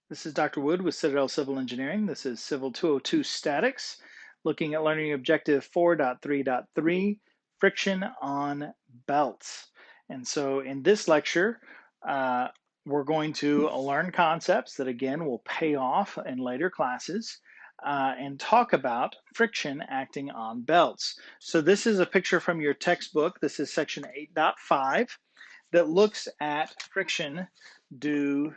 This is Dr. Wood with Citadel Civil Engineering. This is CIVL202 Statics, looking at learning objective 4.3.3, friction on belts. And so in this lecture, we're going to learn concepts that again will pay off in later classes and talk about friction acting on belts. So this is a picture from your textbook. This is section 8.5 that looks at friction due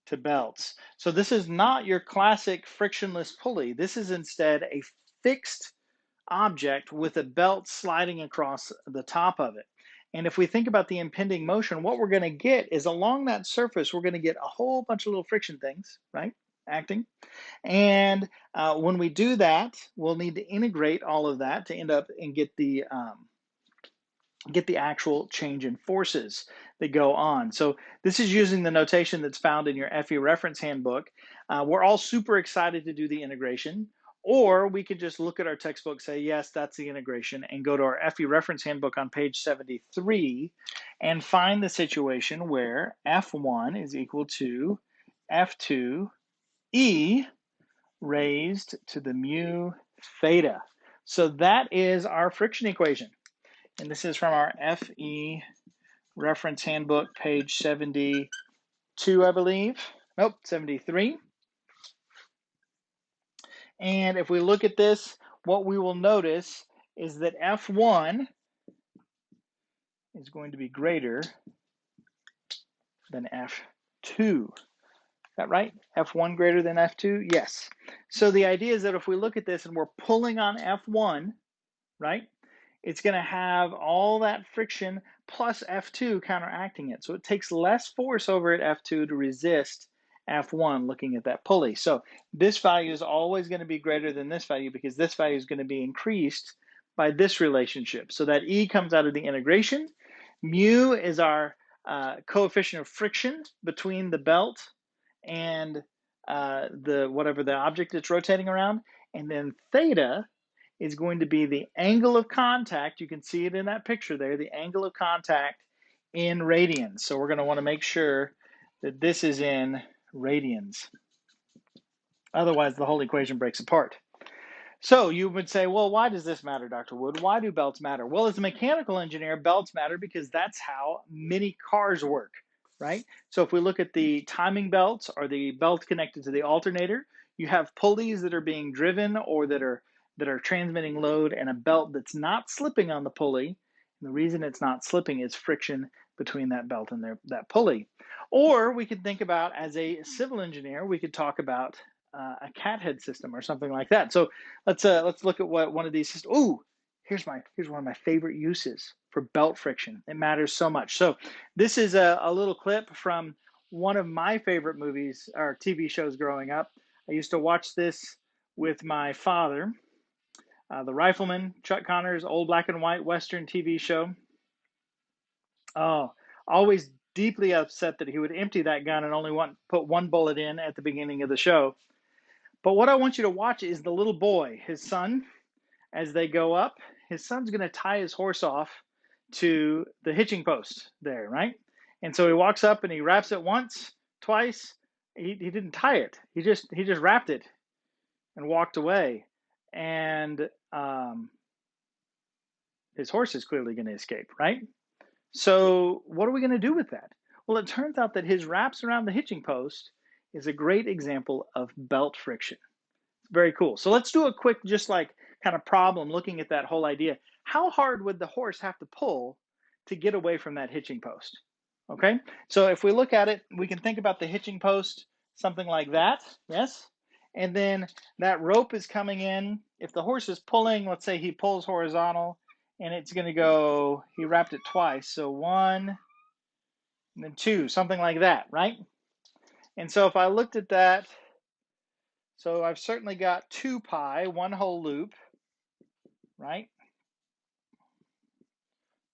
to belts. So this is not your classic frictionless pulley. This is instead a fixed object with a belt sliding across the top of it. And if we think about the impending motion, what we're going to get is along that surface, we're going to get a whole bunch of little friction things, right? Acting. And when we do that, we'll need to integrate all of that to end up and get the actual change in forces that go on. So this is using the notation that's found in your FE reference handbook. We're all super excited to do the integration, or we could just look at our textbook, say, yes, that's the integration, and go to our FE reference handbook on page 73 and find the situation where F1 is equal to F2E raised to the mu theta. So that is our friction equation. And this is from our FE reference handbook, page 72, I believe. Nope, 73. And if we look at this, what we will notice is that F1 is going to be greater than F2. Is that right? F1 greater than F2? Yes. So the idea is that if we look at this and we're pulling on F1, right, it's going to have all that friction plus F2 counteracting it. So it takes less force over at F2 to resist F1 looking at that pulley. So this value is always going to be greater than this value because this value is going to be increased by this relationship. So that E comes out of the integration. Mu is our coefficient of friction between the belt and whatever the object it's rotating around. And then theta is going to be the angle of contact. You can see it in that picture there, the angle of contact in radians. So we're going to want to make sure that this is in radians. Otherwise, the whole equation breaks apart. So you would say, well, why does this matter, Dr. Wood? Why do belts matter? Well, as a mechanical engineer, belts matter because that's how many cars work, right? So if we look at the timing belts or the belt connected to the alternator, you have pulleys that are being driven or that are transmitting load and a belt that's not slipping on the pulley. And the reason it's not slipping is friction between that belt and that pulley. Or we could think about, as a civil engineer, we could talk about a cathead system or something like that. So let's look at what one of these systems. Ooh, here's one of my favorite uses for belt friction. It matters so much. So this is a little clip from one of my favorite movies or TV shows growing up. I used to watch this with my father. The Rifleman, Chuck Connor's old black and white Western TV show. Oh, always deeply upset that he would empty that gun and only put one bullet in at the beginning of the show. But what I want you to watch is the little boy, his son, as they go up. His son's going to tie his horse off to the hitching post there, right? And so he walks up and he wraps it once, twice. He didn't tie it. He just wrapped it and walked away. And his horse is clearly going to escape, right? So what are we going to do with that? Well, it turns out that his wraps around the hitching post is a great example of belt friction. Very cool. So let's do a quick, just like kind of problem looking at that whole idea. How hard would the horse have to pull to get away from that hitching post? Okay. So if we look at it, we can think about the hitching post, something like that. Yes. And then that rope is coming in. If the horse is pulling, let's say he pulls horizontal and it's going to go, he wrapped it twice. So one and then two, something like that, right? And so if I looked at that, so I've certainly got 2 pi, one whole loop, right?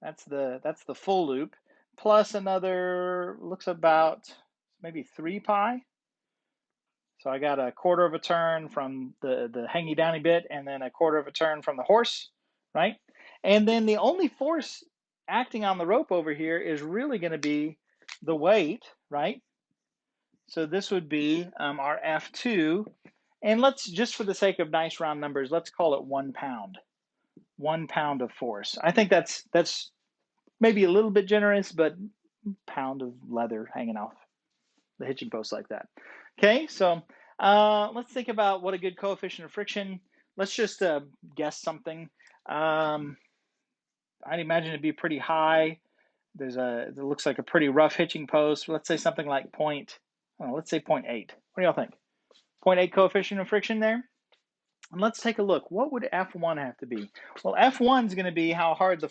That's the full loop, plus another, looks about maybe 3 pi. So I got a quarter of a turn from the hangy downy bit and then a quarter of a turn from the horse, right? And then the only force acting on the rope over here is really going to be the weight, right? So this would be our F2. And let's, just for the sake of nice round numbers, let's call it 1 pound. 1 pound of force. I think that's maybe a little bit generous, but pound of leather hanging off the hitching post like that. Okay, so let's think about what a good coefficient of friction. Let's just guess something. I'd imagine it'd be pretty high. It looks like a pretty rough hitching post. Let's say something like let's say 0.8. What do y'all think? 0.8 coefficient of friction there? And let's take a look. What would F1 have to be? Well, F1 is going to be how hard the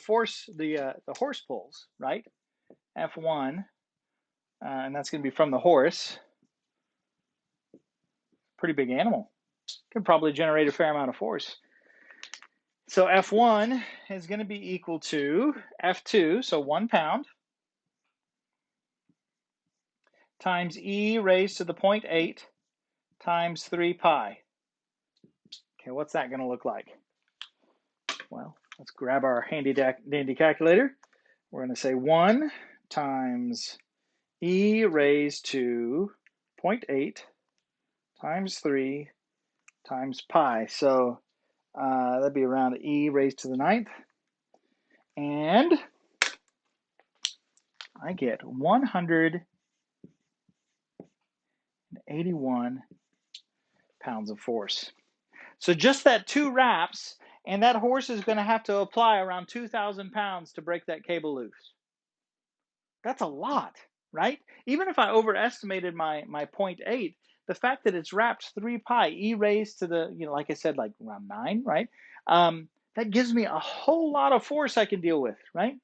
horse pulls, right? F1, and that's going to be from the horse. Pretty big animal. Could probably generate a fair amount of force. So F1 is going to be equal to F2, so 1 pound, times E raised to the 0.8 times 3 pi. Okay, what's that going to look like? Well, let's grab our handy dandy calculator. We're going to say 1 times E raised to 0.8 times 3 times pi. So that'd be around E raised to the 9th. And I get 181 pounds of force. So just that 2 wraps, and that horse is going to have to apply around 2,000 pounds to break that cable loose. That's a lot, right? Even if I overestimated my 0.8, the fact that it's wrapped 3 pi, E raised to the, like I said, like around 9, right? That gives me a whole lot of force I can deal with, right?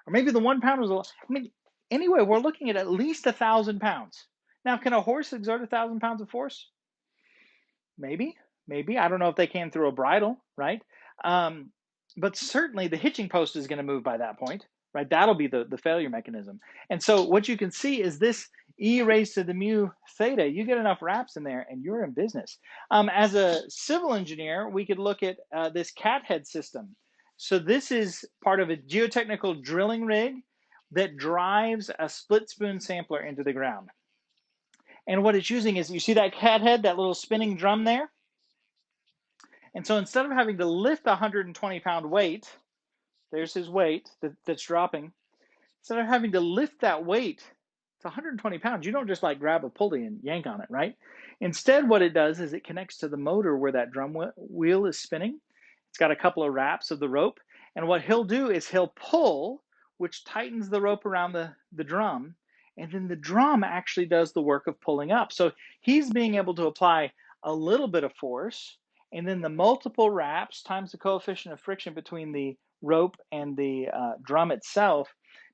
Or maybe the 1 pound was a lot. I mean, anyway, we're looking at least 1,000 pounds. Now, can a horse exert 1,000 pounds of force? Maybe. I don't know if they came through a bridle, right? But certainly the hitching post is going to move by that point, right? That'll be the failure mechanism. And so what you can see is this E raised to the mu theta, you get enough wraps in there and you're in business. As a civil engineer, we could look at this cathead system. So this is part of a geotechnical drilling rig that drives a split spoon sampler into the ground. And what it's using is, you see that cathead, that little spinning drum there? And so instead of having to lift a 120-pound weight, there's his weight that's dropping. Instead of having to lift that weight, it's 120 pounds. You don't just like grab a pulley and yank on it, right? Instead, what it does is it connects to the motor where that drum wheel is spinning. It's got a couple of wraps of the rope. And what he'll do is he'll pull, which tightens the rope around the drum. And then the drum actually does the work of pulling up. So he's being able to apply a little bit of force, and then the multiple wraps times the coefficient of friction between the rope and the drum itself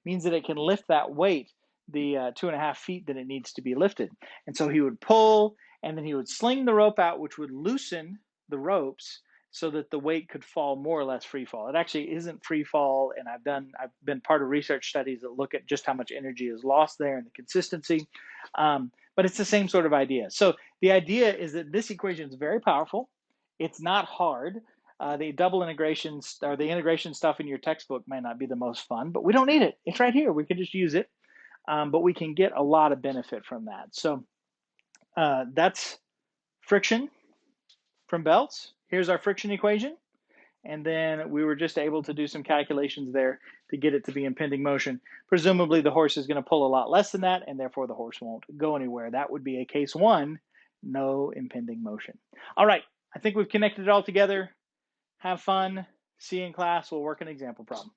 means that it can lift that weight, the 2.5 feet that it needs to be lifted. And so he would pull, and then he would sling the rope out, which would loosen the ropes so that the weight could fall more or less free fall. It actually isn't free fall, and I've been part of research studies that look at just how much energy is lost there and the consistency. But it's the same sort of idea. So the idea is that this equation is very powerful. It's not hard. The double integrations or the integration stuff in your textbook may not be the most fun, but we don't need it. It's right here. We can just use it, but we can get a lot of benefit from that. So that's friction from belts. Here's our friction equation. And then we were just able to do some calculations there to get it to be impending motion. Presumably the horse is going to pull a lot less than that, and therefore the horse won't go anywhere. That would be a case 1, no impending motion. All right, I think we've connected it all together. Have fun. See you in class. We'll work an example problem.